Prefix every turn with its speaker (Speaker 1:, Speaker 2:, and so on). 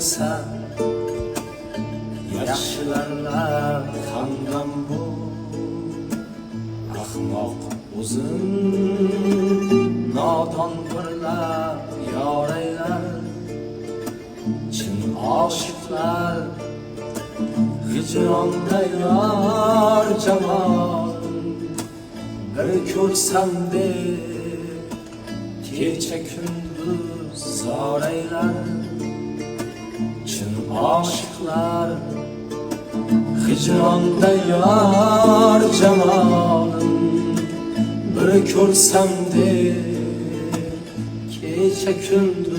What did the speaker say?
Speaker 1: bo'lsa, yaxshilarga hamdam bu. Ahmoq o'zin nodon birlar yoraylar, chin oshiqlar hijronda yor jamol. Bir ko'rsam deb kecha kunduz zoraylar, chin oshiqlar hijronda yor jamol. Bir ko'rsam deb kecha kunduz